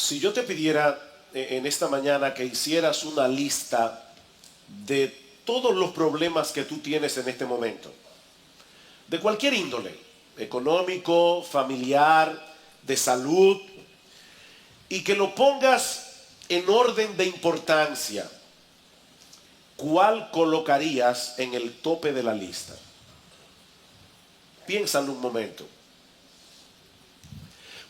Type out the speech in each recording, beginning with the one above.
Si yo te pidiera en esta mañana que hicieras una lista de todos los problemas que tú tienes en este momento, de cualquier índole, económico, familiar, de salud, y que lo pongas en orden de importancia, ¿cuál colocarías en el tope de la lista? Piénsalo un momento.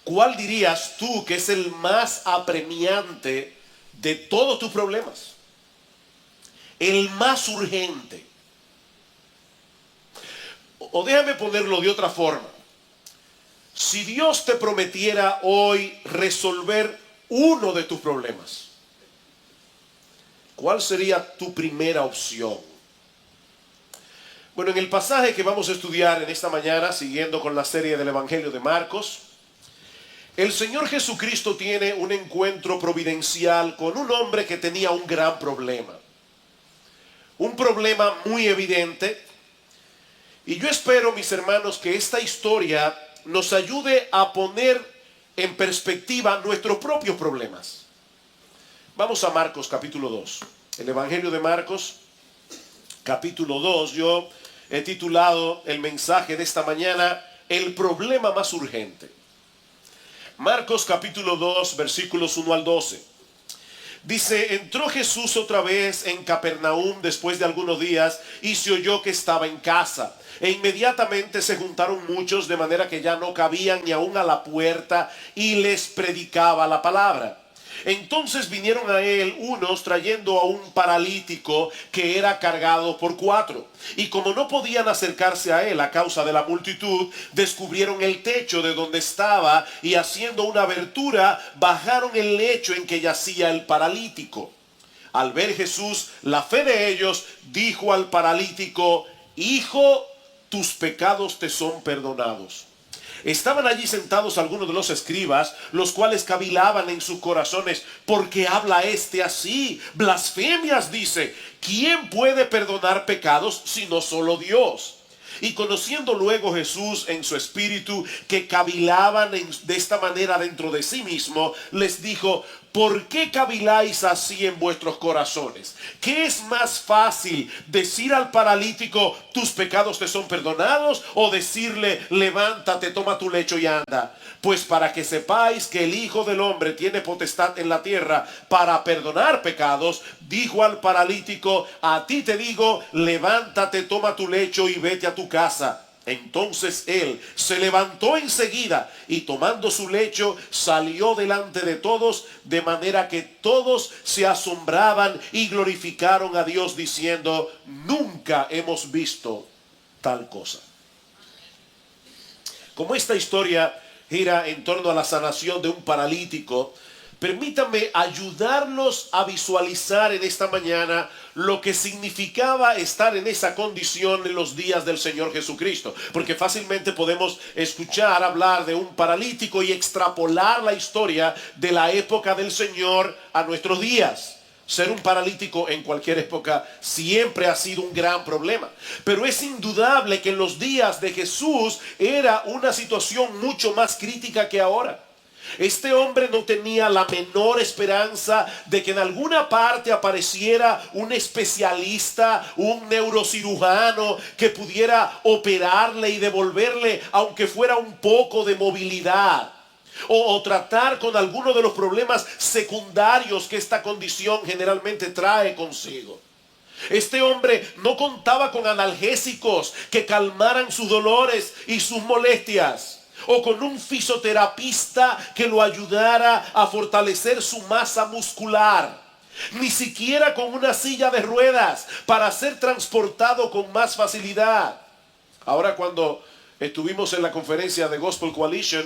¿Cuál dirías tú que es el más apremiante de todos tus problemas? El más urgente. O déjame ponerlo de otra forma. Si Dios te prometiera hoy resolver uno de tus problemas, ¿cuál sería tu primera opción? Bueno, en el pasaje que vamos a estudiar en esta mañana, siguiendo con la serie del Evangelio de Marcos, el Señor Jesucristo tiene un encuentro providencial con un hombre que tenía un gran problema. Un problema muy evidente. Y yo espero, mis hermanos, que esta historia nos ayude a poner en perspectiva nuestros propios problemas. Vamos a Marcos capítulo 2. El Evangelio de Marcos capítulo 2. Yo he titulado el mensaje de esta mañana, el problema más urgente. Marcos capítulo 2, versículos 1 al 12. Dice, entró Jesús otra vez en Capernaum después de algunos días y se oyó que estaba en casa. E inmediatamente se juntaron muchos de manera que ya no cabían ni aún a la puerta y les predicaba la palabra. Entonces vinieron a él unos trayendo a un paralítico que era cargado por 4. Y como no podían acercarse a él a causa de la multitud, descubrieron el techo de donde estaba y haciendo una abertura, bajaron el lecho en que yacía el paralítico. Al ver Jesús la fe de ellos, dijo al paralítico, hijo, tus pecados te son perdonados. Estaban allí sentados algunos de los escribas, los cuales cavilaban en sus corazones, ¿por qué habla este así? Blasfemias dice, ¿quién puede perdonar pecados sino solo Dios? Y conociendo luego Jesús en su espíritu que cavilaban de esta manera dentro de sí mismo, les dijo, ¿por qué caviláis así en vuestros corazones? ¿Qué es más fácil, decir al paralítico, tus pecados te son perdonados? O decirle, levántate, toma tu lecho y anda. Pues para que sepáis que el Hijo del Hombre tiene potestad en la tierra para perdonar pecados, dijo al paralítico, a ti te digo, levántate, toma tu lecho y vete a tu casa. Entonces él se levantó enseguida y tomando su lecho salió delante de todos, de manera que todos se asombraban y glorificaron a Dios diciendo, nunca hemos visto tal cosa. Como esta historia gira en torno a la sanación de un paralítico, permítanme ayudarnos a visualizar en esta mañana lo que significaba estar en esa condición en los días del Señor Jesucristo. Porque fácilmente podemos escuchar hablar de un paralítico y extrapolar la historia de la época del Señor a nuestros días. Ser un paralítico en cualquier época siempre ha sido un gran problema. Pero es indudable que en los días de Jesús era una situación mucho más crítica que ahora. Este hombre no tenía la menor esperanza de que en alguna parte apareciera un especialista, un neurocirujano que pudiera operarle y devolverle, aunque fuera un poco de movilidad. O tratar con alguno de los problemas secundarios que esta condición generalmente trae consigo. Este hombre no contaba con analgésicos que calmaran sus dolores y sus molestias, o con un fisioterapista que lo ayudara a fortalecer su masa muscular, ni siquiera con una silla de ruedas para ser transportado con más facilidad. Ahora, cuando estuvimos en la conferencia de Gospel Coalition,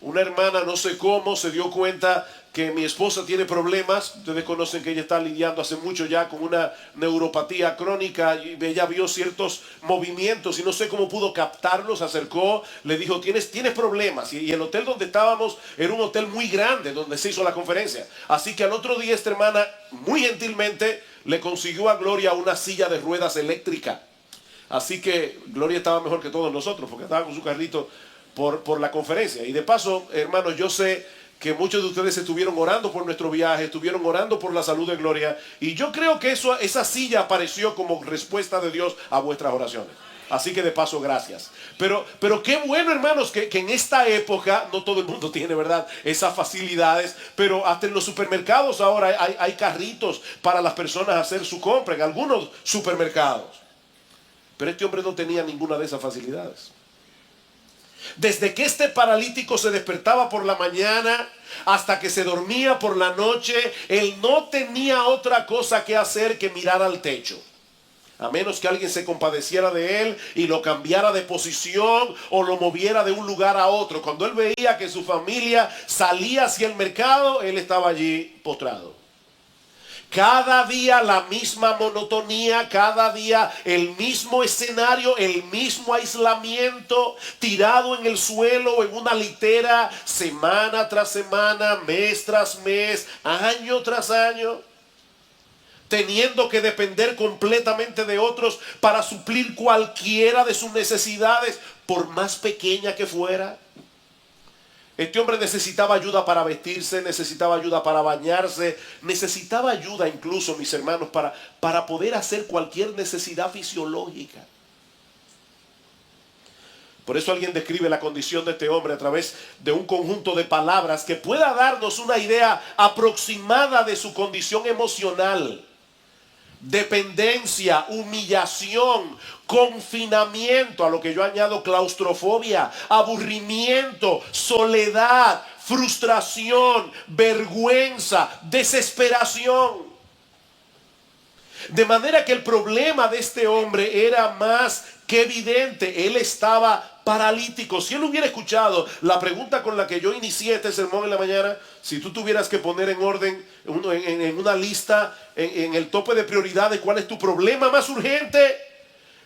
una hermana, no sé cómo, se dio cuenta que mi esposa tiene problemas. Ustedes conocen que ella está lidiando hace mucho ya con una neuropatía crónica y ella vio ciertos movimientos y no sé cómo pudo captarlos. Se acercó, le dijo, ¿tienes problemas? Y el hotel donde estábamos era un hotel muy grande donde se hizo la conferencia. Así que al otro día esta hermana muy gentilmente le consiguió a Gloria una silla de ruedas eléctrica. Así que Gloria estaba mejor que todos nosotros porque estaba con su carrito por la conferencia. Y de paso, hermanos, yo sé que muchos de ustedes estuvieron orando por nuestro viaje, estuvieron orando por la salud de Gloria. Y yo creo que esa silla apareció como respuesta de Dios a vuestras oraciones. Así que de paso, gracias. Pero qué bueno, hermanos, que en esta época, no todo el mundo tiene, ¿verdad?, esas facilidades, pero hasta en los supermercados ahora hay carritos para las personas hacer su compra, en algunos supermercados. Pero este hombre no tenía ninguna de esas facilidades. Desde que este paralítico se despertaba por la mañana hasta que se dormía por la noche, él no tenía otra cosa que hacer que mirar al techo. A menos que alguien se compadeciera de él y lo cambiara de posición o lo moviera de un lugar a otro. Cuando él veía que su familia salía hacia el mercado, él estaba allí postrado. Cada día la misma monotonía, cada día el mismo escenario, el mismo aislamiento, tirado en el suelo, en una litera, semana tras semana, mes tras mes, año tras año, teniendo que depender completamente de otros para suplir cualquiera de sus necesidades, por más pequeña que fuera. Este hombre necesitaba ayuda para vestirse, necesitaba ayuda para bañarse, necesitaba ayuda incluso, mis hermanos, para poder hacer cualquier necesidad fisiológica. Por eso alguien describe la condición de este hombre a través de un conjunto de palabras que pueda darnos una idea aproximada de su condición emocional. Dependencia, humillación, confinamiento, a lo que yo añado claustrofobia, aburrimiento, soledad, frustración, vergüenza, desesperación. De manera que el problema de este hombre era más que evidente. Él estaba paralítico. Si él hubiera escuchado la pregunta con la que yo inicié este sermón en la mañana, si tú tuvieras que poner en orden, en una lista, en el tope de prioridades, ¿cuál es tu problema más urgente?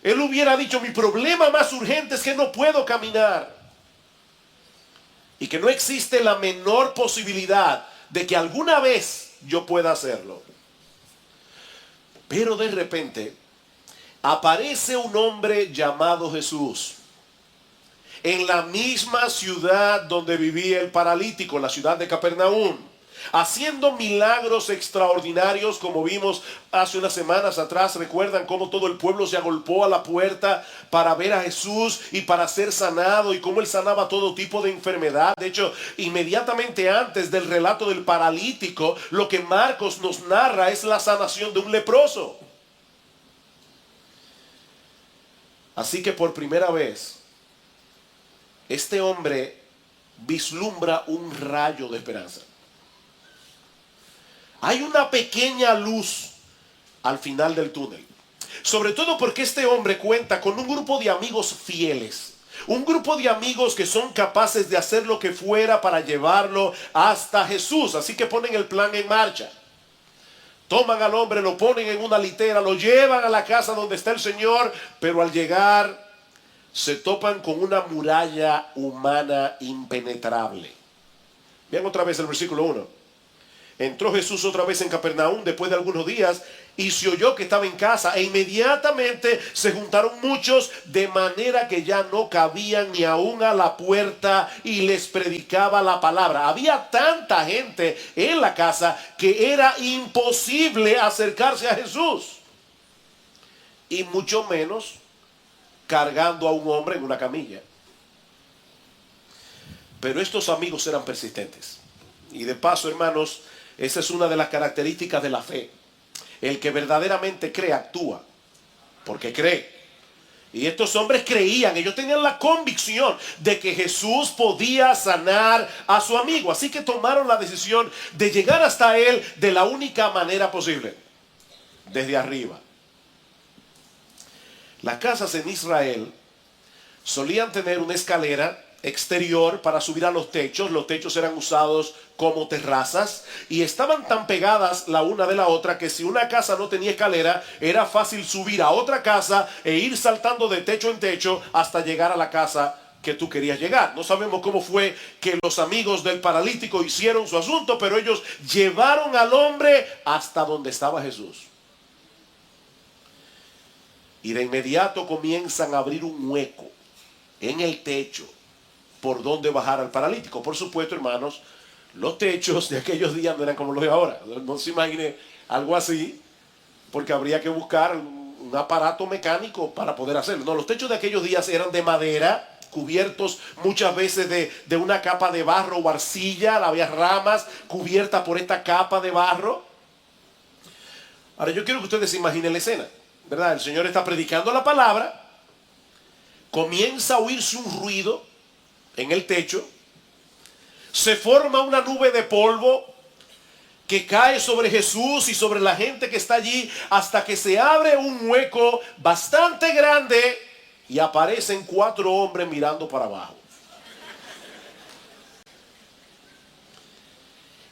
Él hubiera dicho, mi problema más urgente es que no puedo caminar. Y que no existe la menor posibilidad de que alguna vez yo pueda hacerlo. Pero de repente aparece un hombre llamado Jesús en la misma ciudad donde vivía el paralítico, la ciudad de Capernaum, haciendo milagros extraordinarios, como vimos hace unas semanas atrás. Recuerdan cómo todo el pueblo se agolpó a la puerta para ver a Jesús y para ser sanado, y cómo él sanaba todo tipo de enfermedad. De hecho, inmediatamente antes del relato del paralítico, lo que Marcos nos narra es la sanación de un leproso. Así que por primera vez, este hombre vislumbra un rayo de esperanza. Hay una pequeña luz al final del túnel. Sobre todo porque este hombre cuenta con un grupo de amigos fieles. Un grupo de amigos que son capaces de hacer lo que fuera para llevarlo hasta Jesús. Así que ponen el plan en marcha. Toman al hombre, lo ponen en una litera, lo llevan a la casa donde está el Señor, pero al llegar se topan con una muralla humana impenetrable. Vean otra vez el versículo 1. Entró Jesús otra vez en Capernaum después de algunos días y se oyó que estaba en casa, e inmediatamente se juntaron muchos, de manera que ya no cabían ni aún a la puerta, y les predicaba la palabra. Había tanta gente en la casa que era imposible acercarse a Jesús, y mucho menos cargando a un hombre en una camilla. Pero estos amigos eran persistentes. Y de paso, hermanos, esa es una de las características de la fe. El que verdaderamente cree, actúa porque cree. Y estos hombres creían, ellos tenían la convicción de que Jesús podía sanar a su amigo. Así que tomaron la decisión de llegar hasta él de la única manera posible: desde arriba. Las casas en Israel solían tener una escalera exterior para subir a los techos. Los techos eran usados como terrazas y estaban tan pegadas la una de la otra que si una casa no tenía escalera, era fácil subir a otra casa e ir saltando de techo en techo hasta llegar a la casa que tú querías llegar. No sabemos cómo fue que los amigos del paralítico hicieron su asunto, pero ellos llevaron al hombre hasta donde estaba Jesús. Y de inmediato comienzan a abrir un hueco en el techo por donde bajar al paralítico. Por supuesto, hermanos, Los techos de aquellos días no eran como los de ahora. No se imagine algo así, porque habría que buscar un aparato mecánico para poder hacerlo. No, los techos de aquellos días eran de madera, cubiertos muchas veces de una capa de barro o arcilla. Había ramas cubiertas por esta capa de barro. Ahora yo quiero que ustedes se imaginen la escena, ¿verdad? El Señor está predicando la palabra, comienza a oírse un ruido en el techo, se forma una nube de polvo que cae sobre Jesús y sobre la gente que está allí, hasta que se abre un hueco bastante grande y aparecen 4 hombres mirando para abajo.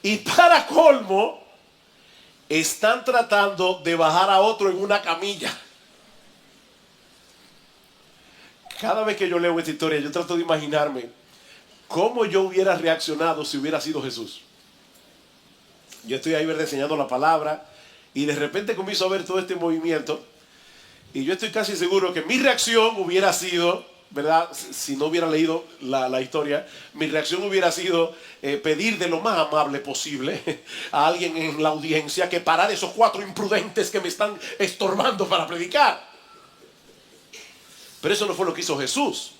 Y para colmo, están tratando de bajar a otro en una camilla. Cada vez que yo leo esta historia, yo trato de imaginarme cómo yo hubiera reaccionado si hubiera sido Jesús. Yo estoy ahí, ¿verdad?, enseñando la palabra, y de repente comienzo a ver todo este movimiento, y yo estoy casi seguro que mi reacción hubiera sido, ¿verdad?, si no hubiera leído la historia, mi reacción hubiera sido pedir de lo más amable posible a alguien en la audiencia que parara esos 4 imprudentes que me están estorbando para predicar. Pero eso no fue lo que hizo Jesús.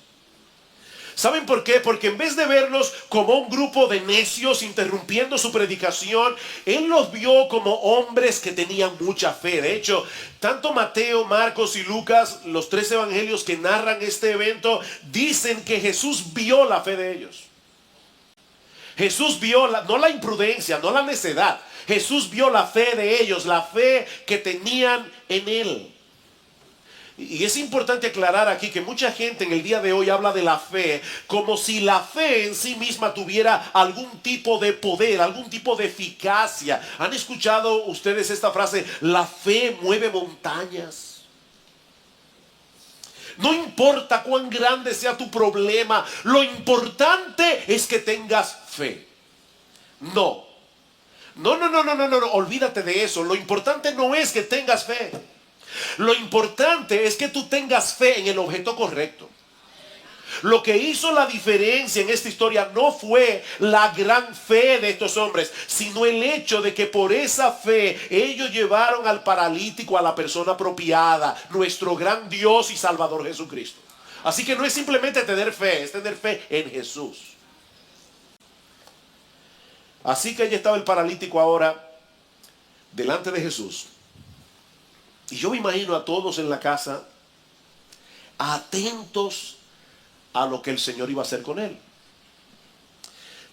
¿Saben por qué? Porque en vez de verlos como un grupo de necios interrumpiendo su predicación, Él los vio como hombres que tenían mucha fe. De hecho, tanto Mateo, Marcos y Lucas, los 3 evangelios que narran este evento, dicen que Jesús vio la fe de ellos. Jesús vio, no la imprudencia, no la necedad. Jesús vio la fe de ellos, la fe que tenían en Él. Y es importante aclarar aquí que mucha gente en el día de hoy habla de la fe como si la fe en sí misma tuviera algún tipo de poder, algún tipo de eficacia. ¿Han escuchado ustedes esta frase? La fe mueve montañas. No importa cuán grande sea tu problema, lo importante es que tengas fe. No, olvídate de eso. Lo importante no es que tengas fe. Lo importante es que tú tengas fe en el objeto correcto. Lo que hizo la diferencia en esta historia no fue la gran fe de estos hombres, sino el hecho de que por esa fe ellos llevaron al paralítico a la persona apropiada, nuestro gran Dios y Salvador Jesucristo. Así que no es simplemente tener fe, es tener fe en Jesús. Así que allí estaba el paralítico ahora delante de Jesús. Y yo me imagino a todos en la casa atentos a lo que el Señor iba a hacer con él.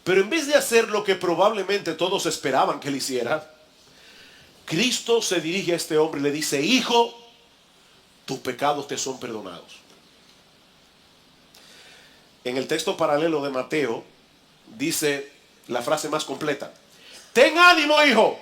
Pero en vez de hacer lo que probablemente todos esperaban que él hiciera, Cristo se dirige a este hombre y le dice: hijo, tus pecados te son perdonados. En el texto paralelo de Mateo dice la frase más completa: ten ánimo, hijo,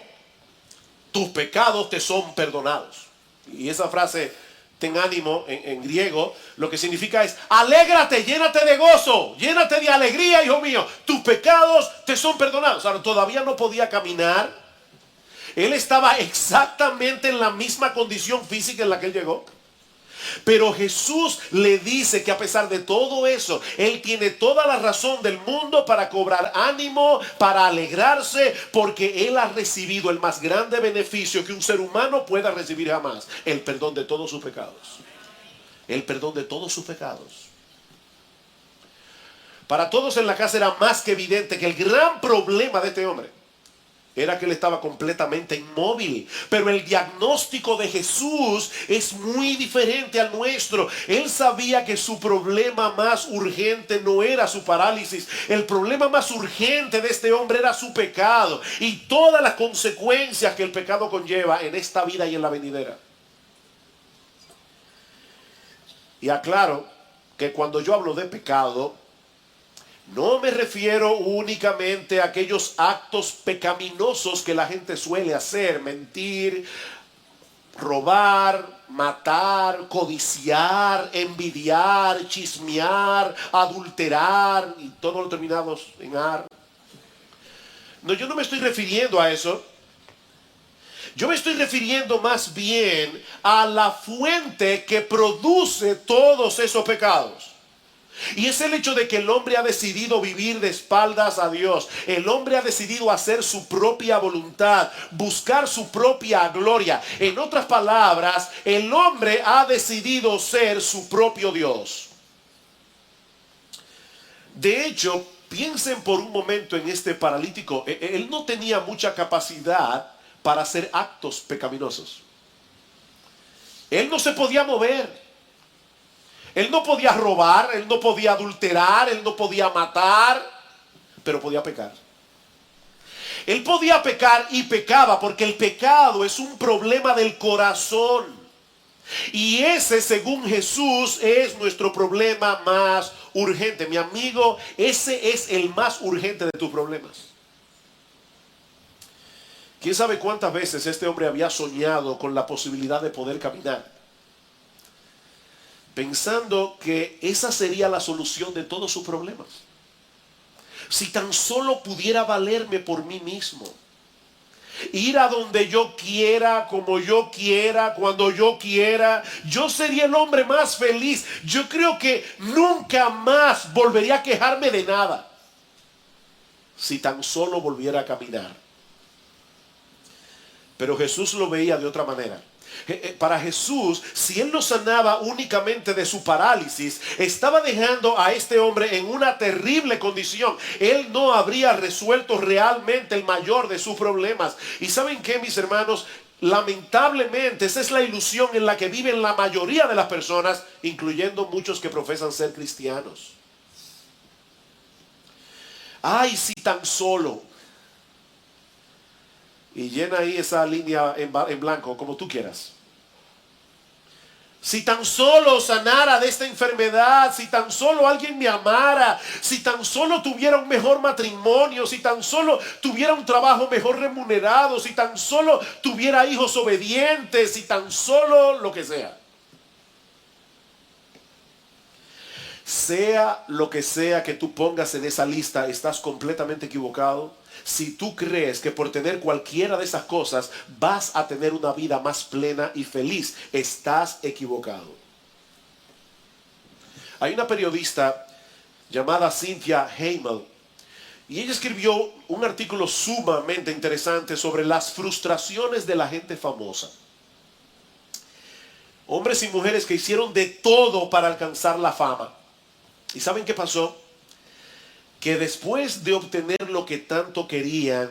tus pecados te son perdonados. Y esa frase, ten ánimo, en griego, lo que significa es: alégrate, llénate de gozo, llénate de alegría, hijo mío, tus pecados te son perdonados. Ahora, todavía no podía caminar. Él estaba exactamente en la misma condición física en la que él llegó. Pero Jesús le dice que a pesar de todo eso, Él tiene toda la razón del mundo para cobrar ánimo, para alegrarse, porque Él ha recibido el más grande beneficio que un ser humano pueda recibir jamás: el perdón de todos sus pecados. El perdón de todos sus pecados. Para todos en la casa era más que evidente que el gran problema de este hombre era que él estaba completamente inmóvil. Pero el diagnóstico de Jesús es muy diferente al nuestro. Él sabía que su problema más urgente no era su parálisis. El problema más urgente de este hombre era su pecado y todas las consecuencias que el pecado conlleva en esta vida y en la venidera. Y aclaro que cuando yo hablo de pecado, no me refiero únicamente a aquellos actos pecaminosos que la gente suele hacer: mentir, robar, matar, codiciar, envidiar, chismear, adulterar y todo lo terminados en ar. No, yo no me estoy refiriendo a eso. Yo me estoy refiriendo más bien a la fuente que produce todos esos pecados. Y es el hecho de que el hombre ha decidido vivir de espaldas a Dios. El hombre ha decidido hacer su propia voluntad, buscar su propia gloria. En otras palabras, el hombre ha decidido ser su propio Dios. De hecho, piensen por un momento en este paralítico. Él no tenía mucha capacidad para hacer actos pecaminosos. Él no se podía mover. Él no podía robar, él no podía adulterar, él no podía matar, pero podía pecar. Él podía pecar y pecaba porque el pecado es un problema del corazón. Y ese, según Jesús, es nuestro problema más urgente. Mi amigo, ese es el más urgente de tus problemas. ¿Quién sabe cuántas veces este hombre había soñado con la posibilidad de poder caminar? Pensando que esa sería la solución de todos sus problemas. Si tan solo pudiera valerme por mí mismo. Ir a donde yo quiera, como yo quiera, cuando yo quiera. Yo sería el hombre más feliz. Yo creo que nunca más volvería a quejarme de nada. Si tan solo volviera a caminar. Pero Jesús lo veía de otra manera. Para Jesús, si él lo sanaba únicamente de su parálisis, estaba dejando a este hombre en una terrible condición. Él no habría resuelto realmente el mayor de sus problemas. Y ¿saben qué, mis hermanos? Lamentablemente, esa es la ilusión en la que viven la mayoría de las personas, incluyendo muchos que profesan ser cristianos. Ay, si tan solo. Y llena ahí esa línea en blanco, como tú quieras. Si tan solo sanara de esta enfermedad, si tan solo alguien me amara, si tan solo tuviera un mejor matrimonio, si tan solo tuviera un trabajo mejor remunerado, si tan solo tuviera hijos obedientes, si tan solo lo que sea. Sea lo que sea que tú pongas en esa lista, estás completamente equivocado. Si tú crees que por tener cualquiera de esas cosas vas a tener una vida más plena y feliz, estás equivocado. Hay una periodista llamada Cynthia Hamel y ella escribió un artículo sumamente interesante sobre las frustraciones de la gente famosa. Hombres y mujeres que hicieron de todo para alcanzar la fama. ¿Y saben qué pasó? Que después de obtener lo que tanto querían,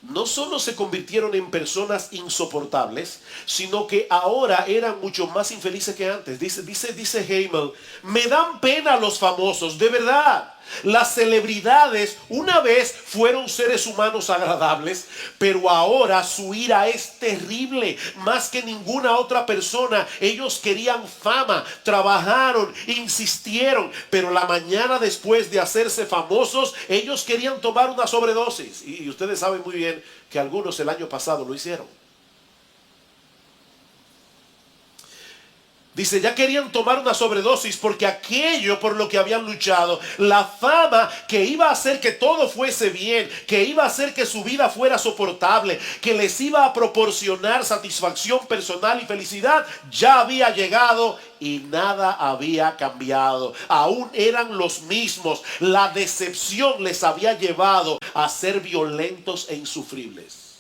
no solo se convirtieron en personas insoportables, sino que ahora eran mucho más infelices que antes. Dice Hamel, me dan pena los famosos, de verdad. Las celebridades una vez fueron seres humanos agradables, pero ahora su ira es terrible. Más que ninguna otra persona, ellos querían fama, trabajaron, insistieron, pero la mañana después de hacerse famosos, ellos querían tomar una sobredosis. Y ustedes saben muy bien que algunos el año pasado lo hicieron. Dice, ya querían tomar una sobredosis porque aquello por lo que habían luchado, la fama que iba a hacer que todo fuese bien, que iba a hacer que su vida fuera soportable, que les iba a proporcionar satisfacción personal y felicidad, ya había llegado y nada había cambiado. Aún eran los mismos. La decepción les había llevado a ser violentos e insufribles.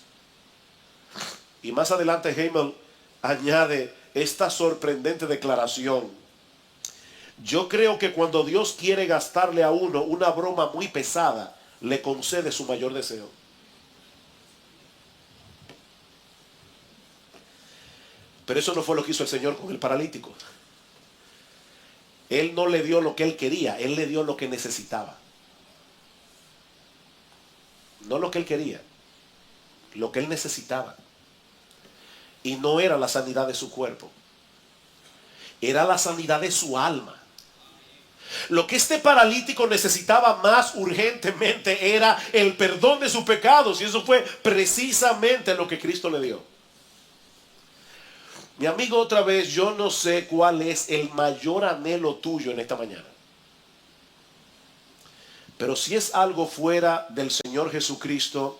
Y más adelante Hamel añade esta sorprendente declaración. Yo creo que cuando Dios quiere gastarle a uno una broma muy pesada, le concede su mayor deseo. Pero eso no fue lo que hizo el Señor con el paralítico. Él no le dio lo que él quería, él le dio lo que necesitaba. No lo que él quería, lo que él necesitaba. Y no era la sanidad de su cuerpo, era la sanidad de su alma. Lo que este paralítico necesitaba más urgentemente era el perdón de sus pecados. Y eso fue precisamente lo que Cristo le dio. Mi amigo, otra vez, yo no sé cuál es el mayor anhelo tuyo en esta mañana. Pero si es algo fuera del Señor Jesucristo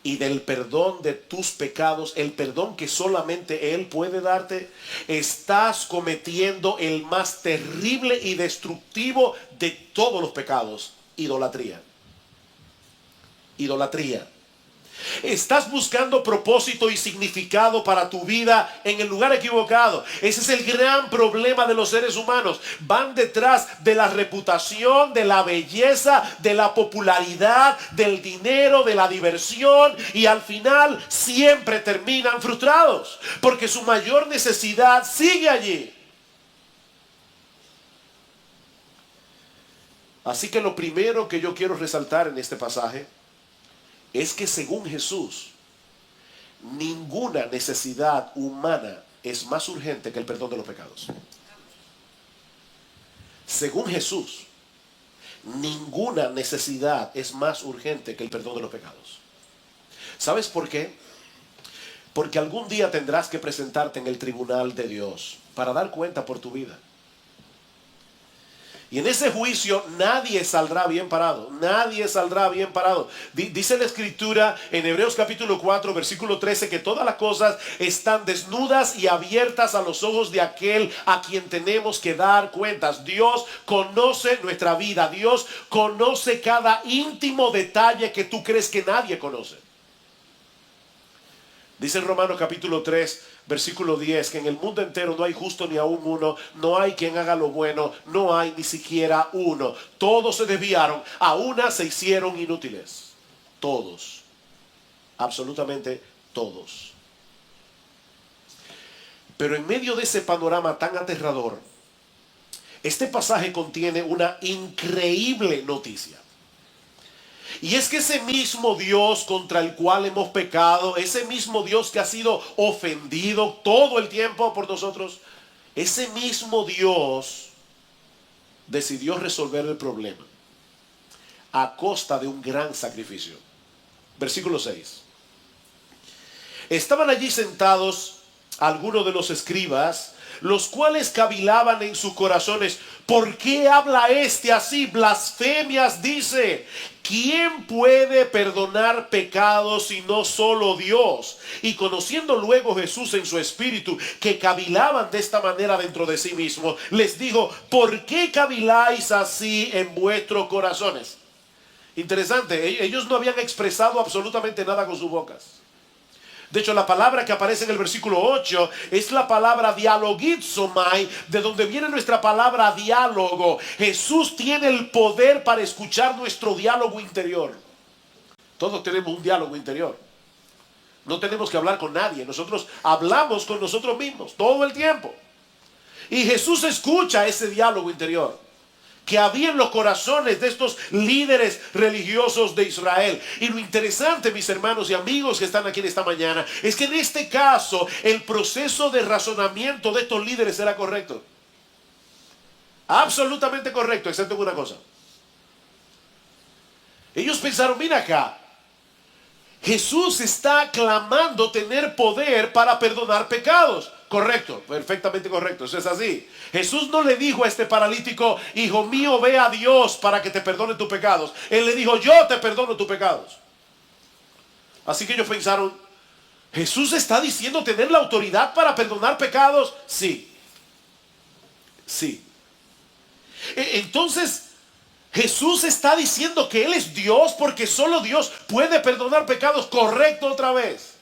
y del perdón de tus pecados, el perdón que solamente Él puede darte, estás cometiendo el más terrible y destructivo de todos los pecados: idolatría. Idolatría. Estás buscando propósito y significado para tu vida en el lugar equivocado. Ese es el gran problema de los seres humanos. Van detrás de la reputación, de la belleza, de la popularidad, del dinero, de la diversión, y al final siempre terminan frustrados porque su mayor necesidad sigue allí. Así que lo primero que yo quiero resaltar en este pasaje es que según Jesús, ninguna necesidad humana es más urgente que el perdón de los pecados. Según Jesús, ninguna necesidad es más urgente que el perdón de los pecados. ¿Sabes por qué? Porque algún día tendrás que presentarte en el tribunal de Dios para dar cuenta por tu vida. Y en ese juicio nadie saldrá bien parado. Nadie saldrá bien parado. Dice la Escritura en Hebreos capítulo 4, versículo 13, que todas las cosas están desnudas y abiertas a los ojos de aquel a quien tenemos que dar cuentas. Dios conoce nuestra vida. Dios conoce cada íntimo detalle que tú crees que nadie conoce. Dice en Romanos capítulo 3, versículo 10, que en el mundo entero no hay justo ni aún uno, no hay quien haga lo bueno, no hay ni siquiera uno. Todos se desviaron, a una se hicieron inútiles. Todos, absolutamente todos. Pero en medio de ese panorama tan aterrador, este pasaje contiene una increíble noticia. Y es que ese mismo Dios contra el cual hemos pecado, ese mismo Dios que ha sido ofendido todo el tiempo por nosotros, ese mismo Dios decidió resolver el problema a costa de un gran sacrificio. Versículo 6. Estaban allí sentados algunos de los escribas, los cuales cavilaban en sus corazones: ¿por qué habla este así? Blasfemias dice. ¿Quién puede perdonar pecados sino solo Dios? Y conociendo luego Jesús en su espíritu que cavilaban de esta manera dentro de sí mismos, les dijo: ¿por qué caviláis así en vuestros corazones? Interesante, ellos no habían expresado absolutamente nada con sus bocas. De hecho, la palabra que aparece en el versículo 8 es la palabra dialogizomai, de donde viene nuestra palabra diálogo. Jesús tiene el poder para escuchar nuestro diálogo interior. Todos tenemos un diálogo interior. No tenemos que hablar con nadie. Nosotros hablamos con nosotros mismos todo el tiempo. Y Jesús escucha ese diálogo interior que había en los corazones de estos líderes religiosos de Israel. Y lo interesante, mis hermanos y amigos que están aquí en esta mañana, es que en este caso el proceso de razonamiento de estos líderes era correcto. Absolutamente correcto, excepto en una cosa. Ellos pensaron: mira acá, Jesús está clamando tener poder para perdonar pecados. Correcto, perfectamente correcto, eso es así. Jesús no le dijo a este paralítico: hijo mío, ve a Dios para que te perdone tus pecados. Él le dijo: yo te perdono tus pecados. Así que ellos pensaron: ¿Jesús está diciendo tener la autoridad para perdonar pecados? Sí. Sí. Entonces, Jesús está diciendo que Él es Dios porque solo Dios puede perdonar pecados. Correcto otra vez.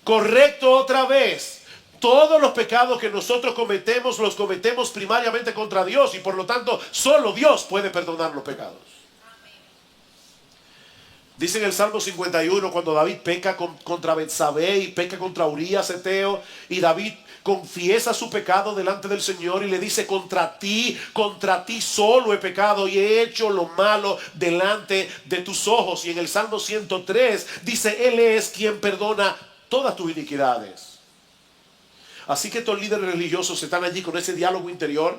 Correcto otra vez. Todos los pecados que nosotros cometemos, los cometemos primariamente contra Dios, y por lo tanto solo Dios puede perdonar los pecados. Dice en el Salmo 51, cuando David peca contra Betsabé y peca contra Urías Eteo, y David confiesa su pecado delante del Señor y le dice: contra ti solo he pecado y he hecho lo malo delante de tus ojos. Y en el Salmo 103 dice: Él es quien perdona todas tus iniquidades. Así que estos líderes religiosos están allí con ese diálogo interior.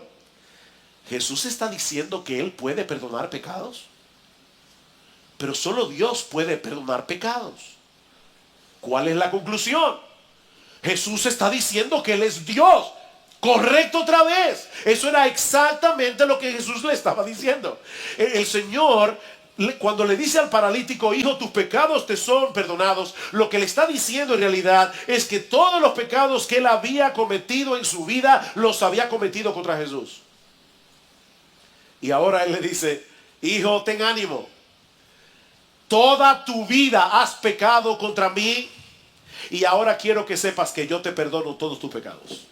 Jesús está diciendo que Él puede perdonar pecados, pero solo Dios puede perdonar pecados. ¿Cuál es la conclusión? Jesús está diciendo que Él es Dios. Correcto otra vez. Eso era exactamente lo que Jesús le estaba diciendo. El Señor Cuando le dice al paralítico, hijo, tus pecados te son perdonados, lo que le está diciendo en realidad es que todos los pecados que él había cometido en su vida, los había cometido contra Jesús. Y ahora él le dice, hijo, ten ánimo. Toda tu vida has pecado contra mí y ahora quiero que sepas que yo te perdono todos tus pecados.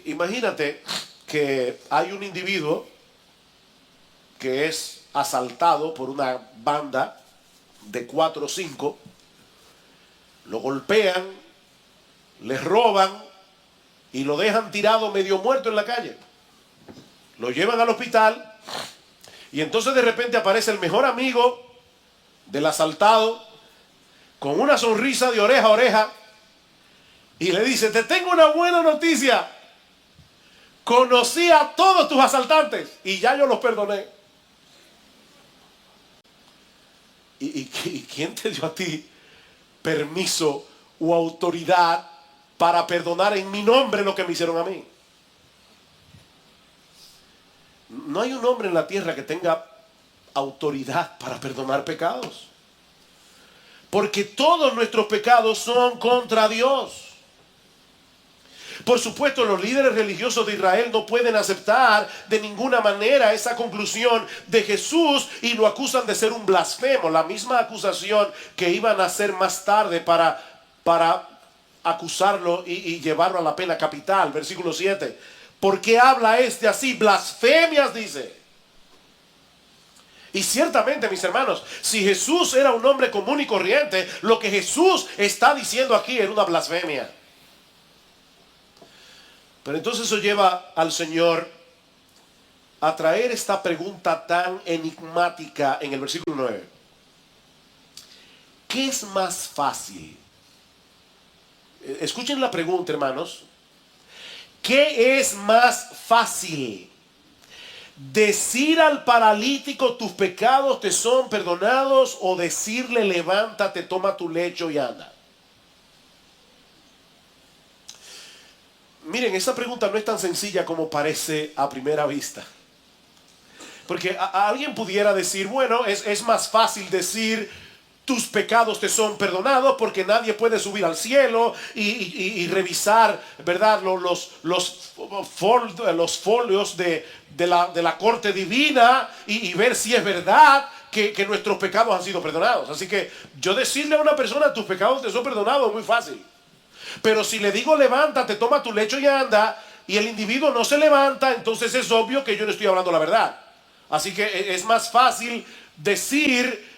Imagínate que hay un individuo que es asaltado por una banda de 4 o 5, lo golpean, le roban y lo dejan tirado medio muerto en la calle. Lo llevan al hospital y entonces de repente aparece el mejor amigo del asaltado con una sonrisa de oreja a oreja y le dice, te tengo una buena noticia. Conocí a todos tus asaltantes y ya yo los perdoné. ¿Y quién te dio a ti permiso o autoridad para perdonar en mi nombre lo que me hicieron a mí? No hay un hombre en la tierra que tenga autoridad para perdonar pecados. Porque todos nuestros pecados son contra Dios. Por supuesto, los líderes religiosos de Israel no pueden aceptar de ninguna manera esa conclusión de Jesús y lo acusan de ser un blasfemo. La misma acusación que iban a hacer más tarde para acusarlo y llevarlo a la pena capital. Versículo 7. ¿Por qué habla este así? Blasfemias, dice. Y ciertamente, mis hermanos, si Jesús era un hombre común y corriente, lo que Jesús está diciendo aquí es una blasfemia. Pero entonces eso lleva al Señor a traer esta pregunta tan enigmática en el versículo 9. ¿Qué es más fácil? Escuchen la pregunta, hermanos. ¿Qué es más fácil? ¿Decir al paralítico tus pecados te son perdonados o decirle levántate, toma tu lecho y anda? Miren, esa pregunta no es tan sencilla como parece a primera vista. Porque alguien pudiera decir, bueno, es más fácil decir tus pecados te son perdonados porque nadie puede subir al cielo y revisar, ¿verdad? Los folios de la corte divina y ver si es verdad que nuestros pecados han sido perdonados. Así que yo decirle a una persona tus pecados te son perdonados es muy fácil. Pero si le digo levántate, toma tu lecho y anda, y el individuo no se levanta, entonces es obvio que yo no estoy hablando la verdad. Así que es más fácil decir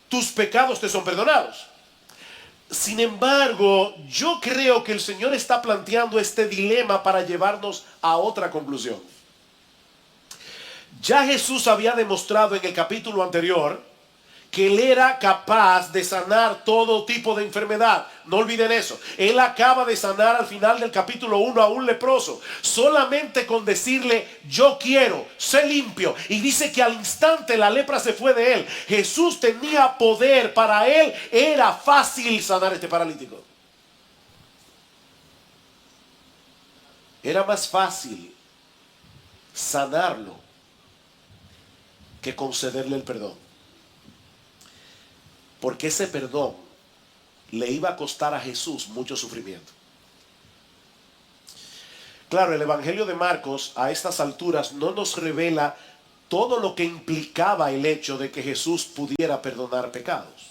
tus pecados te son perdonados. Sin embargo, yo creo que el Señor está planteando este dilema para llevarnos a otra conclusión. Ya Jesús había demostrado en el capítulo anterior que Él era capaz de sanar todo tipo de enfermedad. No olviden eso. Él acaba de sanar al final del capítulo 1 a un leproso. Solamente con decirle, yo quiero, sé limpio. Y dice que al instante la lepra se fue de él. Jesús tenía poder. Para Él era fácil sanar a este paralítico. Era más fácil sanarlo que concederle el perdón. Porque ese perdón le iba a costar a Jesús mucho sufrimiento. Claro, el Evangelio de Marcos a estas alturas no nos revela todo lo que implicaba el hecho de que Jesús pudiera perdonar pecados.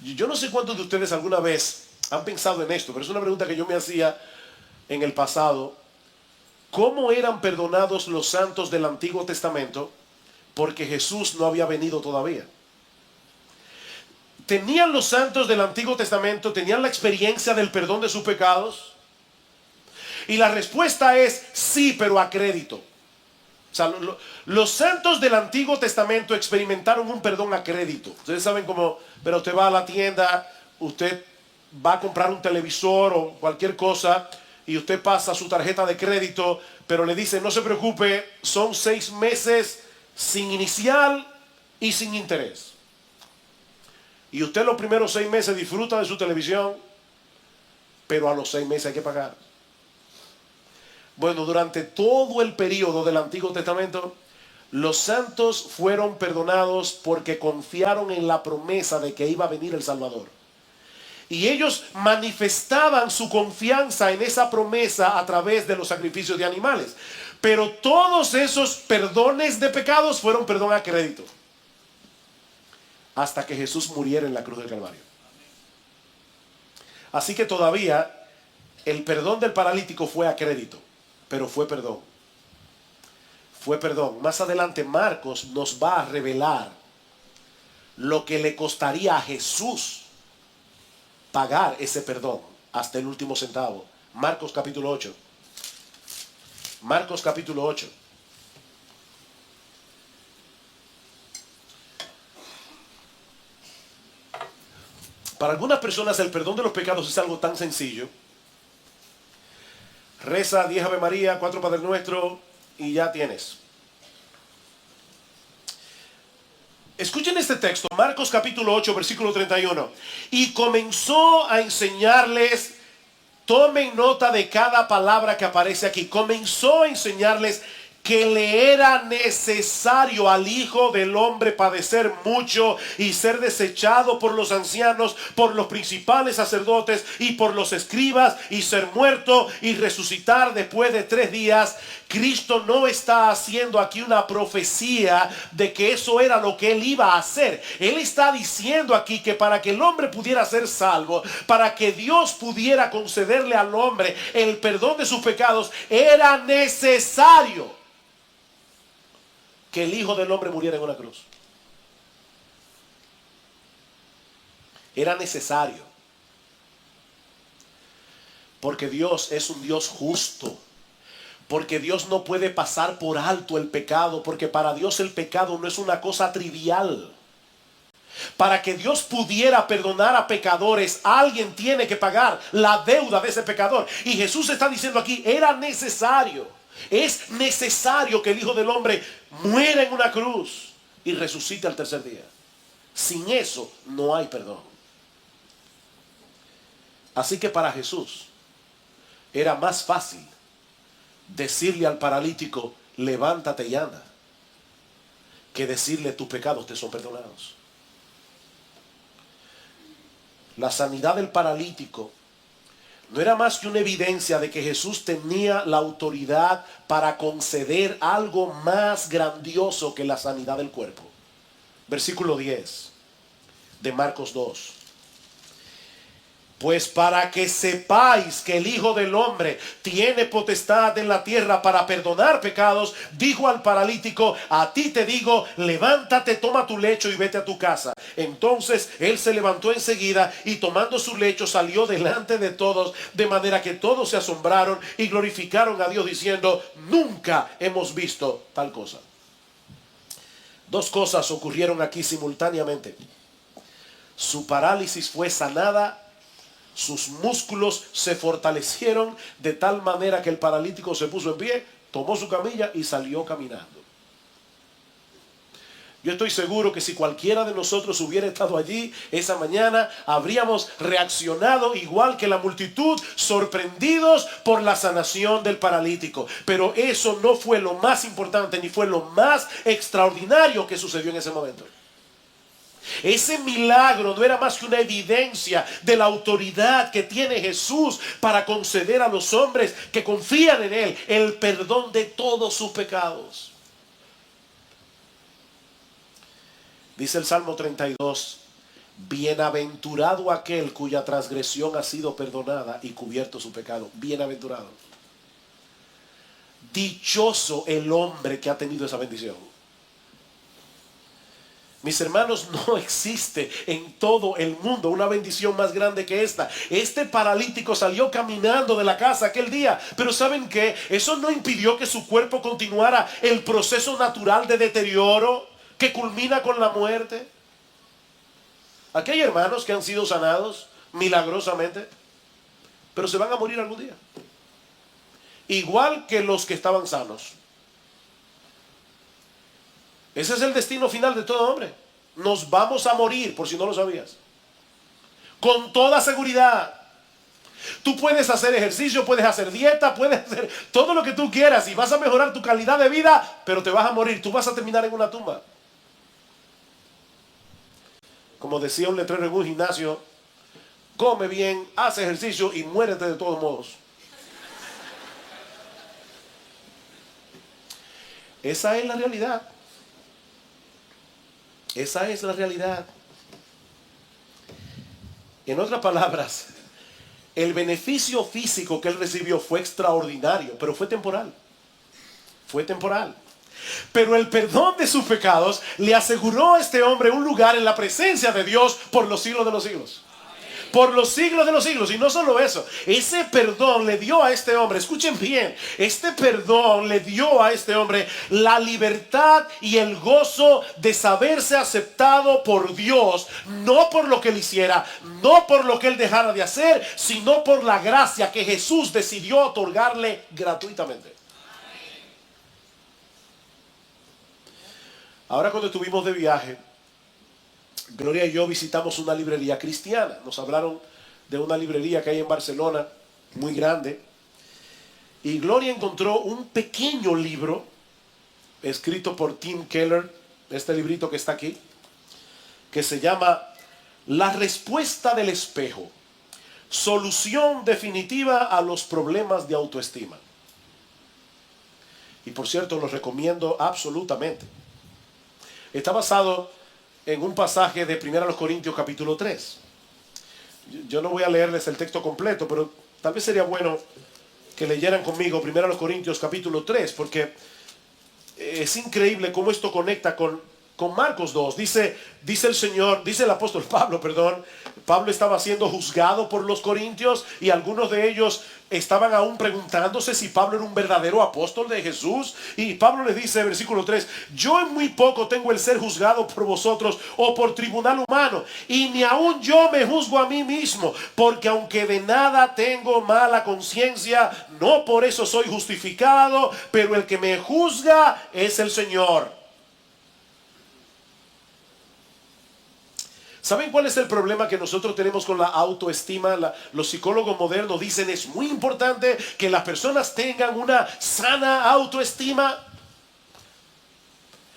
Yo no sé cuántos de ustedes alguna vez han pensado en esto, pero es una pregunta que yo me hacía en el pasado. ¿Cómo eran perdonados los santos del Antiguo Testamento? Porque Jesús no había venido todavía. ¿Tenían los santos del Antiguo Testamento, tenían la experiencia del perdón de sus pecados? Y la respuesta es sí, pero a crédito. O sea, los santos del Antiguo Testamento experimentaron un perdón a crédito. Ustedes saben cómo, pero usted va a la tienda, usted va a comprar un televisor o cualquier cosa y usted pasa su tarjeta de crédito, pero le dice, no se preocupe, son 6 meses sin inicial y sin interés. Y usted los primeros 6 meses disfruta de su televisión, pero a los 6 meses hay que pagar. Bueno, durante todo el periodo del Antiguo Testamento, Los santos fueron perdonados porque confiaron en la promesa de que iba a venir el Salvador. Y ellos manifestaban su confianza en esa promesa a través de los sacrificios de animales. Pero todos esos perdones de pecados fueron perdón a crédito. Hasta que Jesús muriera en la cruz del Calvario. Así que todavía el perdón del paralítico fue a crédito. Pero fue perdón. Fue perdón. Más adelante Marcos nos va a revelar lo que le costaría a Jesús pagar ese perdón hasta el último centavo. Marcos capítulo 8. Marcos capítulo 8. Para algunas personas el perdón de los pecados es algo tan sencillo. Reza 10 Ave María, 4 Padre Nuestro y ya tienes. Escuchen este texto, Marcos capítulo 8, versículo 31. Y comenzó a enseñarles, tomen nota de cada palabra que aparece aquí. Comenzó a enseñarles que le era necesario al Hijo del Hombre padecer mucho y ser desechado por los ancianos, por los principales sacerdotes y por los escribas, y ser muerto y resucitar después de 3 días. Cristo no está haciendo aquí una profecía de que eso era lo que él iba a hacer. Él está diciendo aquí que para que el hombre pudiera ser salvo, para que Dios pudiera concederle al hombre el perdón de sus pecados, era necesario que el Hijo del Hombre muriera en una cruz. Era necesario. Porque Dios es un Dios justo. Porque Dios no puede pasar por alto el pecado. Porque para Dios el pecado no es una cosa trivial. Para que Dios pudiera perdonar a pecadores, alguien tiene que pagar la deuda de ese pecador. Y Jesús está diciendo aquí, era necesario. Es necesario que el Hijo del Hombre muera en una cruz y resucite al tercer día. Sin eso no hay perdón. Así que para Jesús era más fácil decirle al paralítico, levántate y anda, que decirle, tus pecados te son perdonados. La sanidad del paralítico no era más que una evidencia de que Jesús tenía la autoridad para conceder algo más grandioso que la sanidad del cuerpo. Versículo 10 de Marcos 2. Pues para que sepáis que el Hijo del Hombre tiene potestad en la tierra para perdonar pecados, dijo al paralítico, a ti te digo, levántate, toma tu lecho y vete a tu casa. Entonces él se levantó enseguida y tomando su lecho salió delante de todos, de manera que todos se asombraron y glorificaron a Dios diciendo, nunca hemos visto tal cosa. Dos cosas ocurrieron aquí simultáneamente. Su parálisis fue sanada. Sus músculos se fortalecieron de tal manera que el paralítico se puso en pie, tomó su camilla y salió caminando. Yo estoy seguro que si cualquiera de nosotros hubiera estado allí esa mañana, habríamos reaccionado igual que la multitud, sorprendidos por la sanación del paralítico. Pero eso no fue lo más importante ni fue lo más extraordinario que sucedió en ese momento. Ese milagro no era más que una evidencia de la autoridad que tiene Jesús para conceder a los hombres que confían en Él el perdón de todos sus pecados. Dice el Salmo 32, bienaventurado aquel cuya transgresión ha sido perdonada y cubierto su pecado. Bienaventurado. Dichoso el hombre que ha tenido esa bendición. Mis hermanos, no existe en todo el mundo una bendición más grande que esta. Este paralítico salió caminando de la casa aquel día, pero ¿saben qué? Eso no impidió que su cuerpo continuara el proceso natural de deterioro que culmina con la muerte. Aquí hay hermanos que han sido sanados milagrosamente, pero se van a morir algún día. Igual que los que estaban sanos. Ese es el destino final de todo hombre. Nos vamos a morir, por si no lo sabías. Con toda seguridad. Tú puedes hacer ejercicio, puedes hacer dieta, puedes hacer todo lo que tú quieras y vas a mejorar tu calidad de vida, pero te vas a morir. Tú vas a terminar en una tumba. Como decía un letrero en un gimnasio, come bien, haz ejercicio y muérete de todos modos. Esa es la realidad. Esa es la realidad. En otras palabras, el beneficio físico que él recibió fue extraordinario, pero fue temporal. Fue temporal. Pero el perdón de sus pecados le aseguró a este hombre un lugar en la presencia de Dios por los siglos de los siglos. Por los siglos de los siglos. Y no solo eso, ese perdón le dio a este hombre, escuchen bien, este perdón le dio a este hombre la libertad y el gozo de saberse aceptado por Dios, no por lo que él hiciera, no por lo que él dejara de hacer, sino por la gracia que Jesús decidió otorgarle gratuitamente. Ahora, cuando estuvimos de viaje, Gloria y yo visitamos una librería cristiana. Nos hablaron de una librería que hay en Barcelona, muy grande. Y Gloria encontró un pequeño libro escrito por Tim Keller, este librito que está aquí, que se llama La respuesta del espejo, solución definitiva a los problemas de autoestima. Y por cierto, lo recomiendo absolutamente. Está basado en un pasaje de 1 Corintios capítulo 3. Yo no voy a leerles el texto completo, pero tal vez sería bueno que leyeran conmigo 1 Corintios capítulo 3, porque es increíble cómo esto conecta con Marcos 2. Dice el Señor, dice el apóstol Pablo, Pablo estaba siendo juzgado por los corintios y algunos de ellos estaban aún preguntándose si Pablo era un verdadero apóstol de Jesús. Y Pablo les dice, versículo 3, yo en muy poco tengo el ser juzgado por vosotros o por tribunal humano, y ni aún yo me juzgo a mí mismo, porque aunque de nada tengo mala conciencia, no por eso soy justificado, pero el que me juzga es el Señor. ¿Saben cuál es el problema que nosotros tenemos con la autoestima? Los psicólogos modernos dicen es muy importante que las personas tengan una sana autoestima.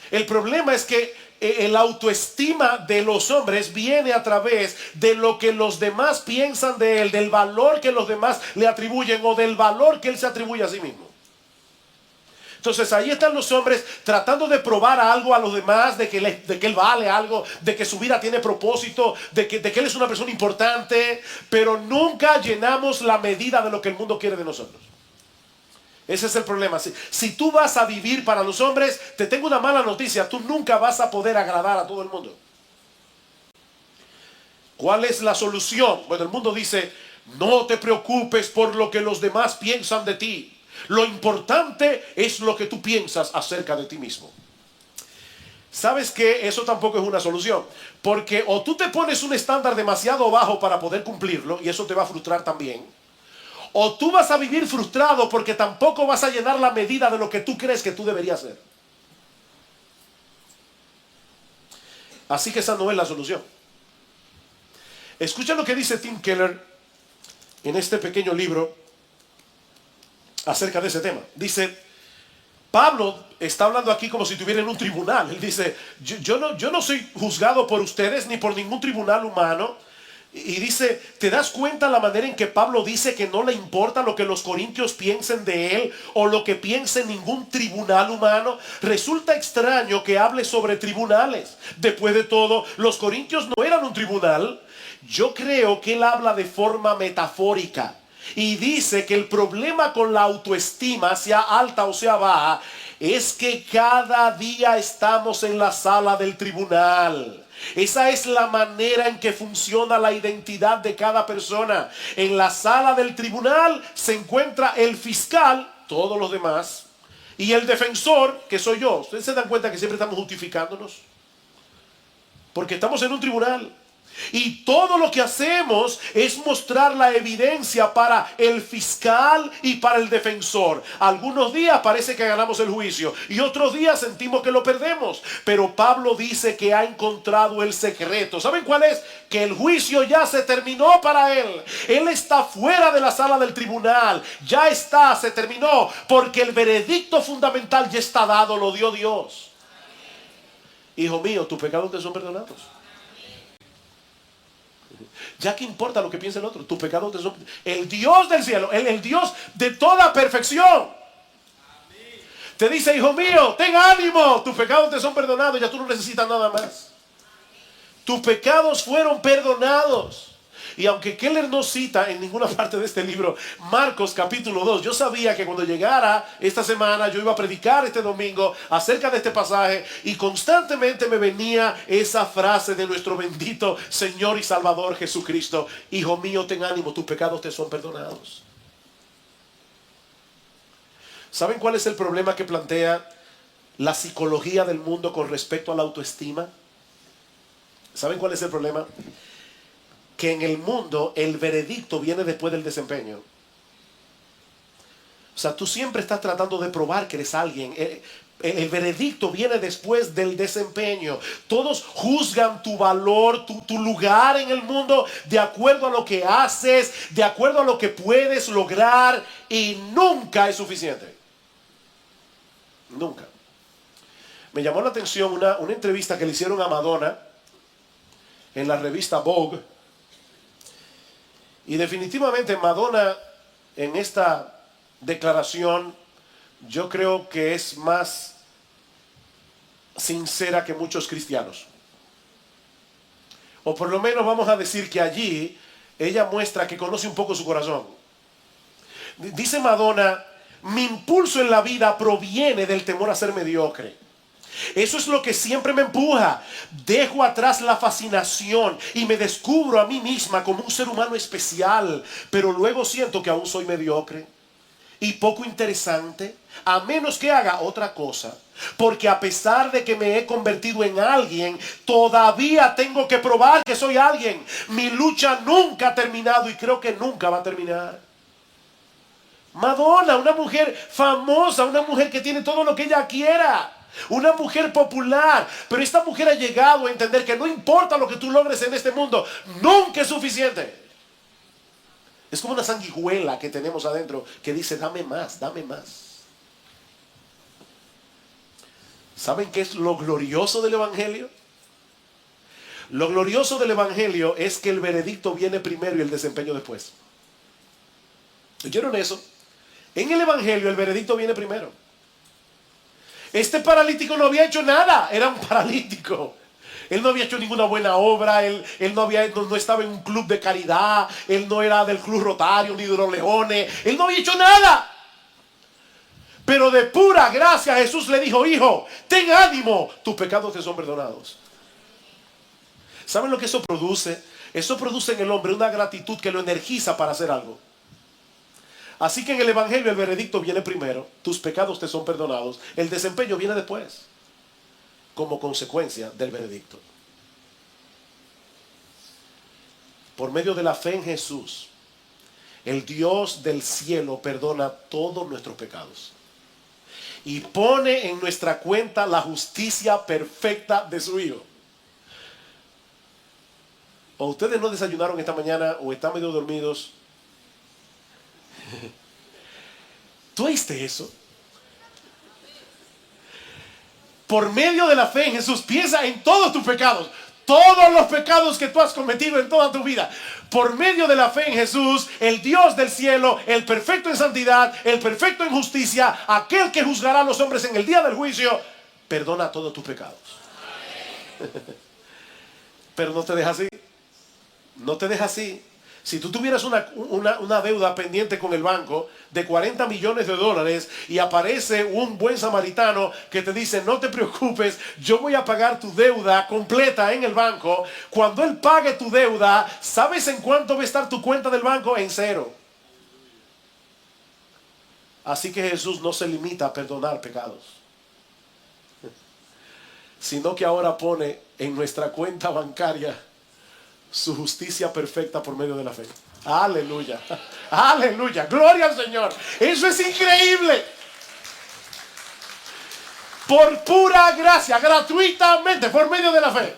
El problema es que el autoestima de los hombres viene a través de lo que los demás piensan de él, del valor que los demás le atribuyen o del valor que él se atribuye a sí mismo. Entonces ahí están los hombres tratando de probar algo a los demás, de que él vale algo, de que su vida tiene propósito, de que él es una persona importante, pero nunca llenamos la medida de lo que el mundo quiere de nosotros. Ese es el problema. Si tú vas a vivir para los hombres, te tengo una mala noticia, tú nunca vas a poder agradar a todo el mundo. ¿Cuál es la solución? Bueno, el mundo dice, no te preocupes por lo que los demás piensan de ti. Lo importante es lo que tú piensas acerca de ti mismo. ¿Sabes qué? Eso tampoco es una solución. Porque o tú te pones un estándar demasiado bajo para poder cumplirlo, y eso te va a frustrar también. O tú vas a vivir frustrado porque tampoco vas a llenar la medida de lo que tú crees que tú deberías ser. Así que esa no es la solución. Escucha lo que dice Tim Keller en este pequeño libro acerca de ese tema. Dice, Pablo está hablando aquí como si estuviera en un tribunal. Él dice, yo no soy juzgado por ustedes ni por ningún tribunal humano. Y dice, ¿te das cuenta la manera en que Pablo dice que no le importa lo que los corintios piensen de él o lo que piense ningún tribunal humano? Resulta extraño que hable sobre tribunales. Después de todo, los corintios no eran un tribunal. Yo creo que él habla de forma metafórica. Y dice que el problema con la autoestima, sea alta o sea baja, es que cada día estamos en la sala del tribunal. Esa es la manera en que funciona la identidad de cada persona. En la sala del tribunal se encuentra el fiscal, todos los demás, y el defensor, que soy yo. ¿Ustedes se dan cuenta que siempre estamos justificándonos? Porque estamos en un tribunal. Y todo lo que hacemos es mostrar la evidencia para el fiscal y para el defensor. Algunos días parece que ganamos el juicio y otros días sentimos que lo perdemos. Pero Pablo dice que ha encontrado el secreto. ¿Saben cuál es? Que el juicio ya se terminó para él. Él está fuera de la sala del tribunal. Ya está, se terminó. Porque el veredicto fundamental ya está dado, lo dio Dios. Hijo mío, tus pecados te son perdonados. Ya que importa lo que piense el otro, tus pecados te son... El Dios del cielo, el Dios de toda perfección, te dice: hijo mío, ten ánimo, tus pecados te son perdonados, ya tú no necesitas nada más. Tus pecados fueron perdonados. Y aunque Keller no cita en ninguna parte de este libro Marcos capítulo 2, yo sabía que cuando llegara esta semana yo iba a predicar este domingo acerca de este pasaje, y constantemente me venía esa frase de nuestro bendito Señor y Salvador Jesucristo: hijo mío, ten ánimo, tus pecados te son perdonados. ¿Saben cuál es el problema que plantea la psicología del mundo con respecto a la autoestima? ¿Saben cuál es el problema? Que en el mundo el veredicto viene después del desempeño. O sea, tú siempre estás tratando de probar que eres alguien. El veredicto viene después del desempeño. Todos juzgan tu valor, tu lugar en el mundo de acuerdo a lo que haces, de acuerdo a lo que puedes lograr, y nunca es suficiente. Nunca. Me llamó la atención una entrevista que le hicieron a Madonna en la revista Vogue. Y definitivamente Madonna en esta declaración yo creo que es más sincera que muchos cristianos. O por lo menos vamos a decir que allí ella muestra que conoce un poco su corazón. Dice Madonna: mi impulso en la vida proviene del temor a ser mediocre. Eso es lo que siempre me empuja. Dejo atrás la fascinación y me descubro a mí misma como un ser humano especial, pero luego siento que aún soy mediocre y poco interesante, a menos que haga otra cosa. Porque a pesar de que me he convertido en alguien, todavía tengo que probar que soy alguien. Mi lucha nunca ha terminado y creo que nunca va a terminar. Madonna, una mujer famosa, una mujer que tiene todo lo que ella quiera, una mujer popular, pero esta mujer ha llegado a entender que no importa lo que tú logres en este mundo, nunca es suficiente. Es como una sanguijuela que tenemos adentro que dice: dame más, dame más. ¿Saben qué es lo glorioso del Evangelio? Lo glorioso del Evangelio es que el veredicto viene primero y el desempeño después. ¿Oyeron eso? En el Evangelio el veredicto viene primero. Este paralítico no había hecho nada, era un paralítico. Él no había hecho ninguna buena obra, él no estaba en un club de caridad, él no era del Club Rotario ni de los Leones, él no había hecho nada. Pero de pura gracia Jesús le dijo: hijo, ten ánimo, tus pecados te son perdonados. ¿Saben lo que eso produce? Eso produce en el hombre una gratitud que lo energiza para hacer algo. Así que en el Evangelio el veredicto viene primero, tus pecados te son perdonados, el desempeño viene después, como consecuencia del veredicto. Por medio de la fe en Jesús, el Dios del cielo perdona todos nuestros pecados y pone en nuestra cuenta la justicia perfecta de su Hijo. O ustedes no desayunaron esta mañana o están medio dormidos. ¿Tú oíste eso? Por medio de la fe en Jesús, piensa en todos tus pecados, todos los pecados que tú has cometido en toda tu vida. Por medio de la fe en Jesús, el Dios del cielo, el perfecto en santidad, el perfecto en justicia, aquel que juzgará a los hombres en el día del juicio, perdona todos tus pecados. Pero no te deja así. No te deja así. Si tú tuvieras una deuda pendiente con el banco de $40 millones y aparece un buen samaritano que te dice: no te preocupes, yo voy a pagar tu deuda completa en el banco. Cuando él pague tu deuda, ¿sabes en cuánto va a estar tu cuenta del banco? En cero. Así que Jesús no se limita a perdonar pecados, sino que ahora pone en nuestra cuenta bancaria su justicia perfecta por medio de la fe. Aleluya, aleluya, gloria al Señor. Eso es increíble. Por pura gracia, gratuitamente, por medio de la fe.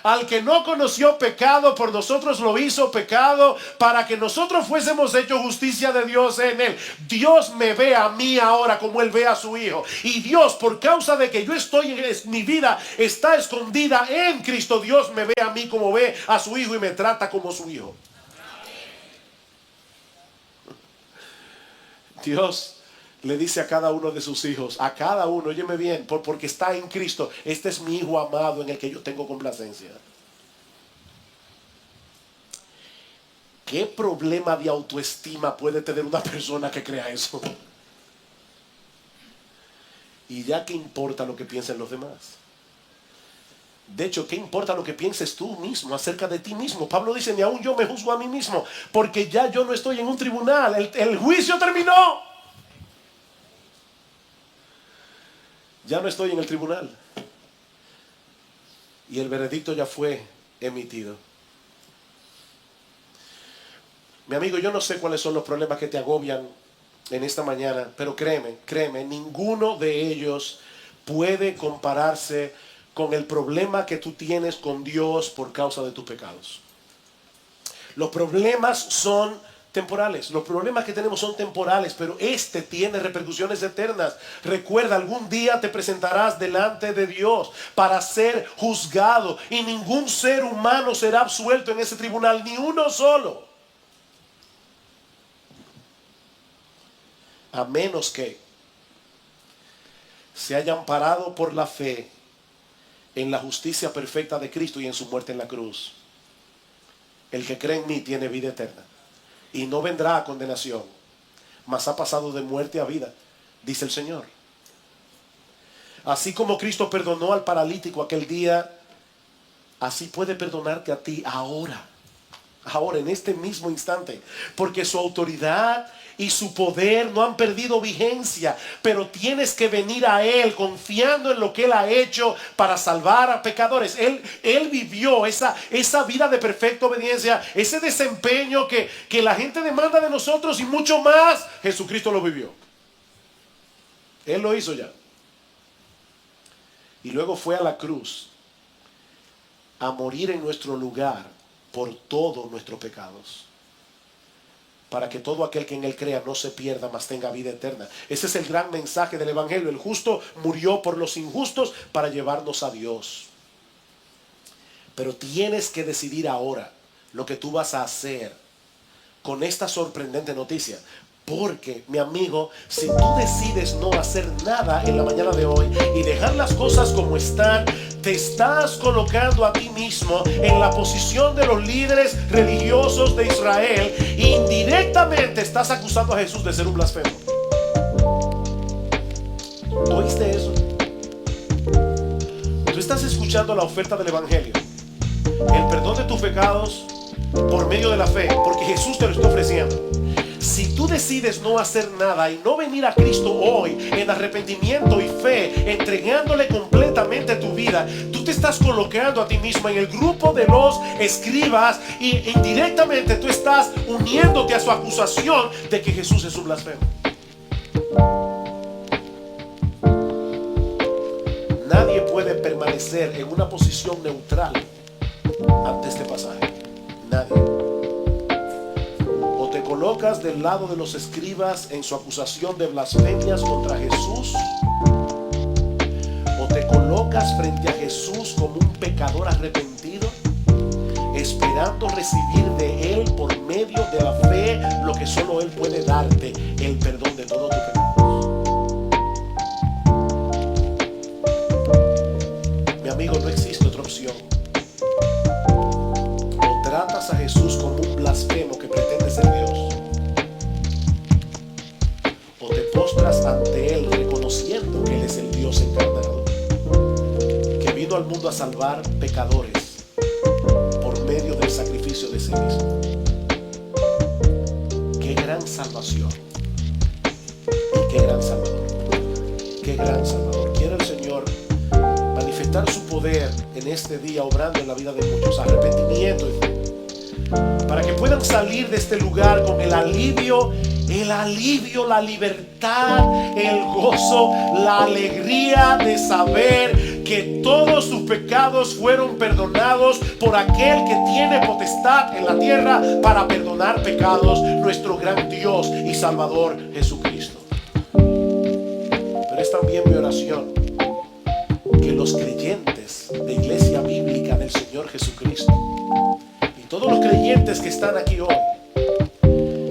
Al que no conoció pecado, por nosotros lo hizo pecado, para que nosotros fuésemos hechos justicia de Dios en él. Dios me ve a mí ahora como él ve a su Hijo. Y Dios, por causa de que yo estoy, mi vida está escondida en Cristo, Dios me ve a mí como ve a su Hijo y me trata como su Hijo. Dios le dice a cada uno de sus hijos, a cada uno, óyeme bien, porque está en Cristo, este es mi Hijo amado en el que yo tengo complacencia. ¿Qué problema de autoestima puede tener una persona que crea eso? Y ya, ¿qué importa lo que piensen los demás? De hecho, ¿qué importa lo que pienses tú mismo acerca de ti mismo? Pablo dice, ni aún yo me juzgo a mí mismo, porque ya yo no estoy en un tribunal, el juicio terminó. Ya no estoy en el tribunal. Y el veredicto ya fue emitido. Mi amigo, yo no sé cuáles son los problemas que te agobian en esta mañana, pero créeme, ninguno de ellos puede compararse con el problema que tú tienes con Dios por causa de tus pecados. Los problemas son temporales. Los problemas que tenemos son temporales, pero este tiene repercusiones eternas. Recuerda, algún día te presentarás delante de Dios para ser juzgado, y ningún ser humano será absuelto en ese tribunal, ni uno solo. A menos que se hayan parado por la fe en la justicia perfecta de Cristo y en su muerte en la cruz. El que cree en mí tiene vida eterna y no vendrá a condenación, mas ha pasado de muerte a vida, dice el Señor. Así como Cristo perdonó al paralítico aquel día, así puede perdonarte a ti ahora, en este mismo instante, porque su autoridad y su poder no han perdido vigencia, pero tienes que venir a Él confiando en lo que Él ha hecho para salvar a pecadores. Él vivió esa vida de perfecta obediencia, ese desempeño que la gente demanda de nosotros y mucho más. Jesucristo lo vivió. Él lo hizo ya. Y luego fue a la cruz a morir en nuestro lugar por todos nuestros pecados, para que todo aquel que en Él crea no se pierda, mas tenga vida eterna. Ese es el gran mensaje del Evangelio. El justo murió por los injustos para llevarnos a Dios. Pero tienes que decidir ahora lo que tú vas a hacer con esta sorprendente noticia. Porque, mi amigo, si tú decides no hacer nada en la mañana de hoy y dejar las cosas como están, te estás colocando a ti mismo en la posición de los líderes religiosos de Israel. Indirectamente estás acusando a Jesús de ser un blasfemo. ¿Tú oíste eso? Tú estás escuchando la oferta del Evangelio, el perdón de tus pecados por medio de la fe, porque Jesús te lo está ofreciendo. Si tú decides no hacer nada y no venir a Cristo hoy en arrepentimiento y fe, entregándole completamente tu vida, tú te estás colocando a ti mismo en el grupo de los escribas, y indirectamente tú estás uniéndote a su acusación de que Jesús es un blasfemo. Nadie puede permanecer en una posición neutral ante este pasaje. Nadie. Te colocas del lado de los escribas en su acusación de blasfemias contra Jesús, o te colocas frente a Jesús como un pecador arrepentido, esperando recibir de Él por medio de la fe lo que solo Él puede darte, el perdón de todos tus pecados. Mi amigo, no existe otra opción. O tratas a Jesús como un blasfemo que pretende ser Dios, o te postras ante Él reconociendo que Él es el Dios encarnado, que vino al mundo a salvar pecadores por medio del sacrificio de sí mismo. Qué gran salvación y qué gran Salvador. Qué gran Salvador. Quiere el Señor manifestar manifestar su poder en este día, obrando en la vida de muchos. Arrepentimiento y fe, para que puedan salir de este lugar con el alivio, la libertad, el gozo, la alegría de saber que todos sus pecados fueron perdonados por aquel que tiene potestad en la tierra para perdonar pecados, nuestro gran Dios y Salvador Jesucristo. Pero es también mi oración que los creyentes de Iglesia Bíblica del Señor Jesucristo y todos los creyentes que están aquí hoy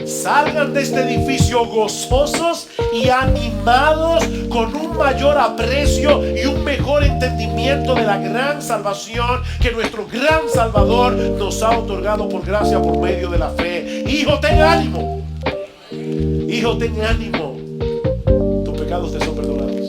salgan de este edificio gozosos y animados, con un mayor aprecio y un mejor entendimiento de la gran salvación que nuestro gran Salvador nos ha otorgado por gracia, por medio de la fe. Hijo, ten ánimo. Hijo, ten ánimo. Tus pecados te son perdonados.